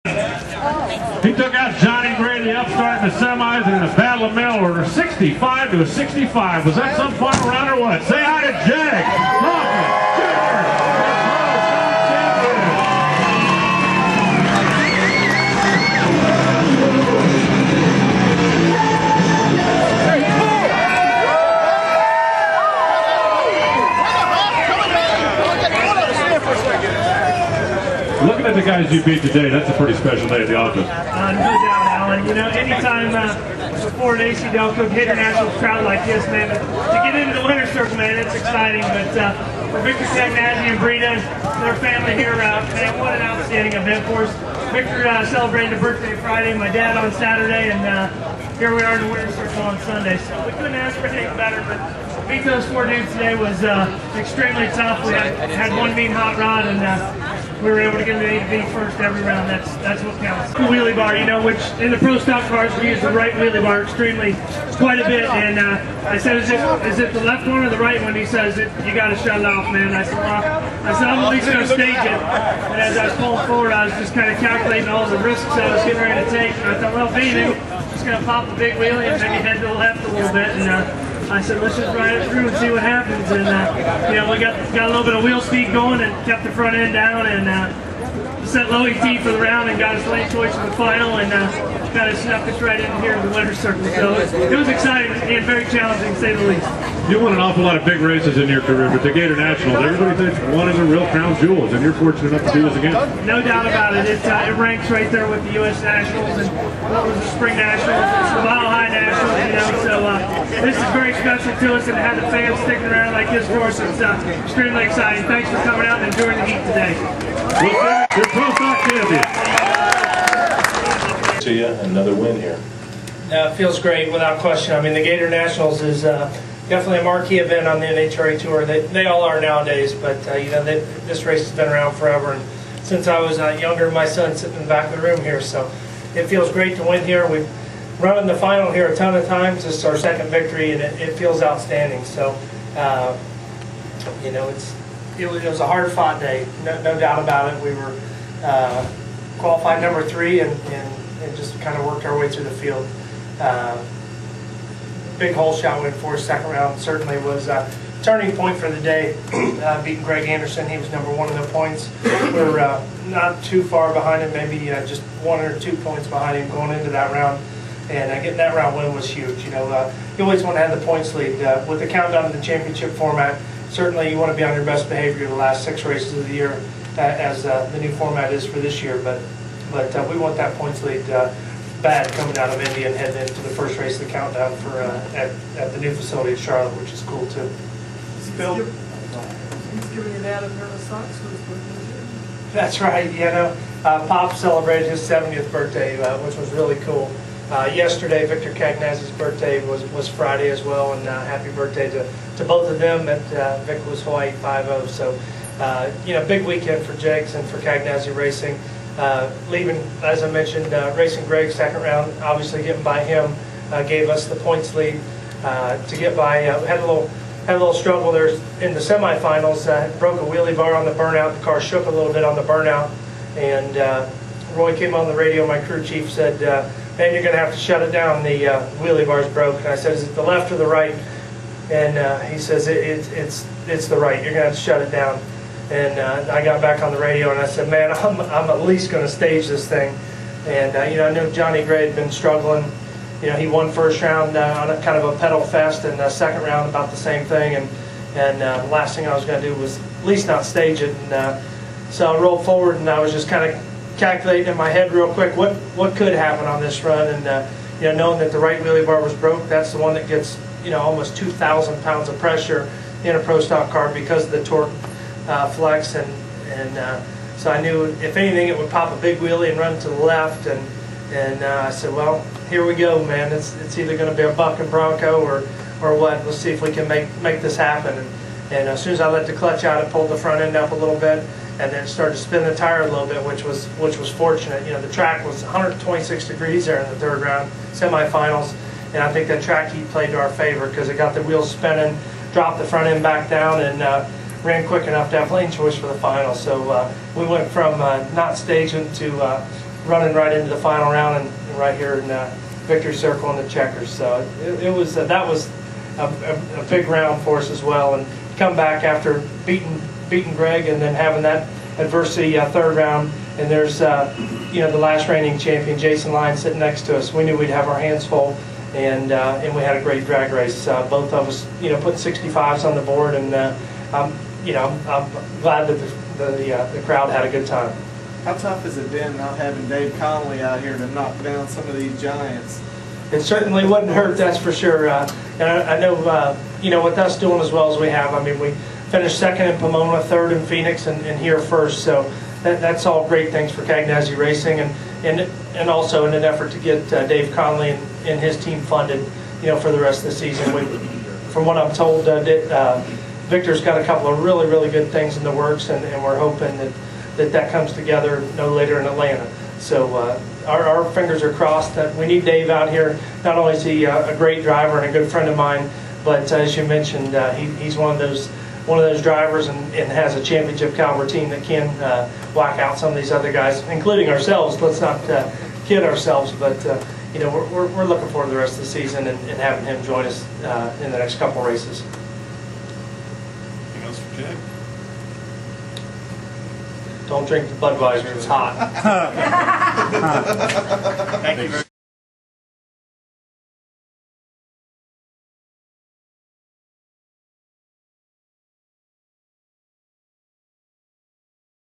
He took out Johnny Gray, the upstart in the semis, and in a battle of mail order, 65 to a 65. Was that some final round or what? Say hi to Jegs Coughlin Jr. Looking at the guys you beat today, that's a pretty special day at the office. No doubt, Alan. You know, anytime before an ACDelco Gatornationals crowd like this, man, to get into the winner's circle, man, it's exciting. But for Victor Cagnazzi and Brita, their family here, man, what an outstanding event for us. Victor celebrated a birthday Friday, my dad on Saturday, and here we are in the winner's circle on Sunday. So we couldn't ask for anything better, but beat those four dudes today was extremely tough. We had one mean hot rod, and we were able to get an A to B first every round. That's what counts. The wheelie bar, you know, which in the pro stock cars we use the right wheelie bar quite a bit. And I said, is it the left one or the right one? He says, you got to shut it off, man. I said, I'm at least going to stage it. And as I was pulling forward, I was just kind of calculating all the risks I was getting ready to take. And I thought, well, if anything, just going to pop the big wheelie and maybe head to the left a little bit. And I said, let's just ride it through and see what happens. And you know, we got a little bit of wheel speed going and kept the front end down and set low ET for the round and got us lane choice for the final and kind of snuck us right in here in the winner's circle. So it was exciting and very challenging, to say the least. You won an awful lot of big races in your career, but the Gatornationals, everybody thinks one of the real crown jewels, and you're fortunate enough to do this again. No doubt about it. It ranks right there with the U.S. Nationals and what was the Spring Nationals, the Mile High Nationals, you know. So this is very special to us, and to have the fans sticking around like this for us, it's extremely exciting. Thanks for coming out and enjoying the heat today. You're pro stock champion. To you, another win here. It feels great, without question. I mean, the Gatornationals is definitely a marquee event on the NHRA Tour. They all are nowadays, but you know, this race has been around forever. And since I was younger, my son's sitting in the back of the room here, so it feels great to win here. We've run in the final here a ton of times. This is our second victory, and it feels outstanding. So, you know, it was a hard-fought day, no doubt about it. We were qualified number 3 and just kind of worked our way through the field. Big hole shot win for us. Second round certainly was a turning point for the day. Beating Greg Anderson, he was number 1 in the points. We're not too far behind him, maybe just 1 or 2 points behind him going into that round. And getting that round win was huge. You know, you always want to have the points lead with the countdown to the championship format. Certainly, you want to be on your best behavior the last 6 races of the year, as the new format is for this year. But we want that points lead bad coming out of Indy and heading into the first race of the countdown for at the new facility at Charlotte, which is cool too. He's giving your dad a pair of socks for his birthday. That's right. You know, Pop celebrated his 70th birthday, which was really cool. Yesterday, Victor Cagnazzi's birthday was Friday as well, and happy birthday to both of them at Vic was Hawaii 5-0. So, you know, big weekend for Jegs and for Cagnazzi Racing. Leaving, as I mentioned, racing Greg second round, obviously getting by him gave us the points lead to get by. Had a little struggle there in the semifinals. Broke a wheelie bar on the burnout. The car shook a little bit on the burnout, and Roy came on the radio. My crew chief said, "Man, you're going to have to shut it down. The wheelie bar's broke." And I said, "Is it the left or the right?" And he says, "It's the right. You're going to have to shut it down." And I got back on the radio and I said, "Man, I'm at least going to stage this thing." And you know, I knew Johnny Gray had been struggling. You know, he won first round on a kind of a pedal fest, and second round about the same thing. And the last thing I was going to do was at least not stage it. And so I rolled forward, and I was just kind of calculating in my head real quick what could happen on this run. And you know, knowing that the right wheelie bar was broke, that's the one that gets, you know, almost 2,000 pounds of pressure in a pro stock car because of the torque flex, and so I knew if anything it would pop a big wheelie and run to the left, and I said, well, here we go, man. It's either going to be a buck and Bronco or what. Let's see if we can make this happen. And as soon as I let the clutch out, it pulled the front end up a little bit, and then it started to spin the tire a little bit, which was fortunate. You know, the track was 126 degrees there in the third round semifinals, and I think that track heat played to our favor because it got the wheels spinning, dropped the front end back down, and ran quick enough to have lane choice for the final. So we went from not staging to running right into the final round and right here in victory circle in the checkers. So it was that was a big round for us as well, and come back after beating Greg and then having that adversity third round, and there's the last reigning champion Jason Lyons sitting next to us. We knew we'd have our hands full, and we had a great drag race. Both of us putting 65s on the board, and I'm glad that the crowd had a good time. How tough has it been not having Dave Conley out here to knock down some of these giants? It certainly wouldn't hurt, that's for sure. And I know, with us doing as well as we have, I mean, we finished second in Pomona, third in Phoenix, and here first. So that's all great things for Cagnazzi Racing, and also in an effort to get Dave Conley and his team funded, for the rest of the season. From what I'm told, Victor's got a couple of really, really good things in the works, and we're hoping that comes together no later in Atlanta. So our fingers are crossed that we need Dave out here. Not only is he a great driver and a good friend of mine, but as you mentioned, he's one of those drivers and has a championship caliber team that can whack out some of these other guys, including ourselves. Let's not kid ourselves, but we're looking forward to the rest of the season and having him join us in the next couple races. Anything else for Jag? Don't drink the Budweiser, it's hot. Thank you very much.